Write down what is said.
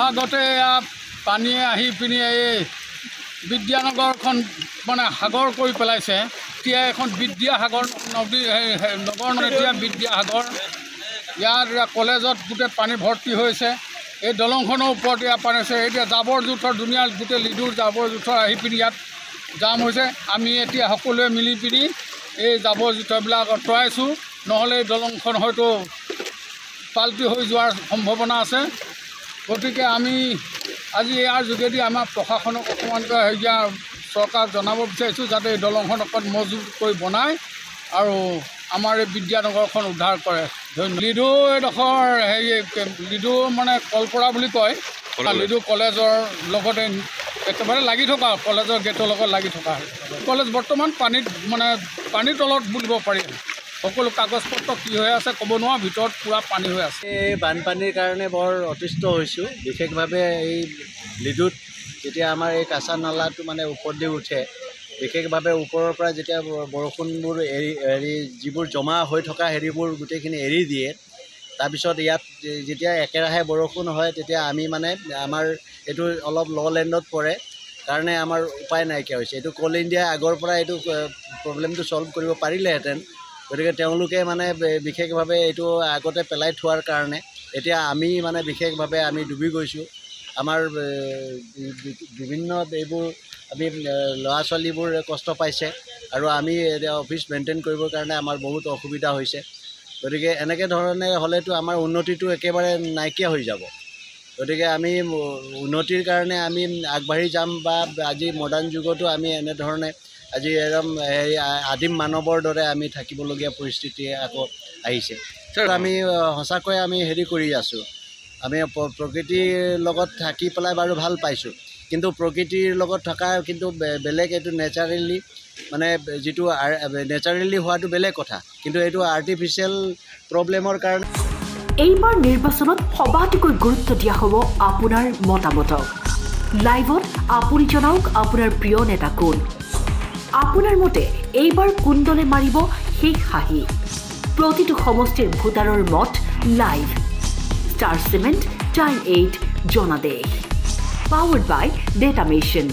বহাগতে পানীয়ে আহি পিনি এই বিদ্যানগৰখন মানে সাগৰ কৰি পেলাইছে এতিয়া এখন বিদ্যাসাগৰ নদী নগৰ এতিয়া বিদ্যাসাগৰ ইয়াত কলেজত গোটেই পানী ভৰ্তি হৈছে এই দলংখনৰ ওপৰত ইয়াত পানী আছে এতিয়া জাবৰ জোঁথৰ দুনিয়াৰ গোটেই লিডুৰ জাবৰ জোঁথৰ আহি পিনি ইয়াত জাম হৈছে আমি এতিয়া সকলোৱে মিলি পিনি এই জাবৰ জোঁথৰবিলাক আঁতৰাইছোঁ নহ'লে এই দলংখন হয়তো পাল্টি হৈ যোৱাৰ সম্ভাৱনা আছে গতিকে আমি আজি ইয়াৰ যোগেদি আমাৰ প্ৰশাসনক অকণমানকৈ হেৰিয়া চৰকাৰক জনাব বিচাৰিছোঁ যাতে এই দলংখন অকণ মজবুত কৰি বনায় আৰু আমাৰ এই বিদ্যানগৰখন উদ্ধাৰ কৰে লিডু এইডোখৰ হেৰি লিডু মানে কলপৰা বুলি কয় লিডু কলেজৰ লগতে একেবাৰে লাগি থকা কলেজৰ গেটৰ লগত লাগি থকা কলেজ বৰ্তমান পানীৰ তলত বুলিব পাৰি সকলো কাগজ পত্ৰ কি হৈ আছে ক'ব নোৱাৰা ভিতৰত পূৰা পানী হৈ আছে এই বানপানীৰ কাৰণে বৰ অতিষ্ঠ হৈছোঁ বিশেষভাৱে এই লিডুত যেতিয়া আমাৰ এই কাঁচা নালাটো মানে ওপৰত দি উঠে বিশেষভাৱে ওপৰৰ পৰা যেতিয়া বৰষুণবোৰ যিবোৰ জমা হৈ থকা হেৰিবোৰ গোটেইখিনি এৰি দিয়ে তাৰপিছত ইয়াত যেতিয়া একেৰাহে বৰষুণ হয় তেতিয়া আমি মানে আমাৰ এইটো অলপ ল'লেণ্ডত পৰে কাৰণে আমাৰ উপায় নাইকিয়া হৈছে এইটো কোল ইণ্ডিয়া আগৰ পৰা এইটো প্ৰব্লেমটো ছল্ভ কৰিব পাৰিলেহেঁতেন গতিকে তেওঁলোকে মানে বিশেষভাৱে এইটো আগতে পেলাই থোৱাৰ কাৰণে এতিয়া আমি মানে বিশেষভাৱে আমি ডুবি গৈছোঁ আমাৰ বিভিন্ন এইবোৰ আমি ল'ৰা ছোৱালীবোৰ কষ্ট পাইছে আৰু আমি অফিচ মেইনটেইন কৰিবৰ কাৰণে আমাৰ বহুত অসুবিধা হৈছে গতিকে এনেকৈ ধৰণে হ'লেতো আমাৰ উন্নতিটো একেবাৰে নাইকিয়া হৈ যাব গতিকে আমি উন্নতিৰ কাৰণে আমি আগবাঢ়ি যাম বা আজি মডাৰ্ণ যুগতো আমি এনেধৰণে আজি একদম আদিম মানৱৰ দৰে আমি থাকিবলগীয়া পৰিস্থিতি আকৌ আহিছে আমি সঁচাকৈ আমি হেৰি কৰি আছোঁ আমি প্ৰকৃতিৰ লগত থাকি পেলাই বাৰু ভাল পাইছোঁ কিন্তু প্ৰকৃতিৰ লগত থকা কিন্তু বেলেগ এইটো নেচাৰেলি মানে যিটো নেচাৰেলি হোৱাটো বেলেগ কথা কিন্তু এইটো আৰ্টিফিচিয়েল প্ৰব্লেমৰ কাৰণে এইবাৰ নিৰ্বাচনত সবাতোকৈ গুৰুত্ব দিয়া হ'ব আপোনাৰ মতামতক লাইভত আপুনি জনাওক আপোনাৰ প্ৰিয় নেতা কোন আপোনাৰ মতে এইবাৰ কোন দলে মাৰিব শেষ হাঁহি প্ৰতিটো সমষ্টিৰ ভোটাৰৰ মত লাইভ ষ্টাৰ চিমেণ্ট টাইম 8 জনাদেশ powered by Data Mission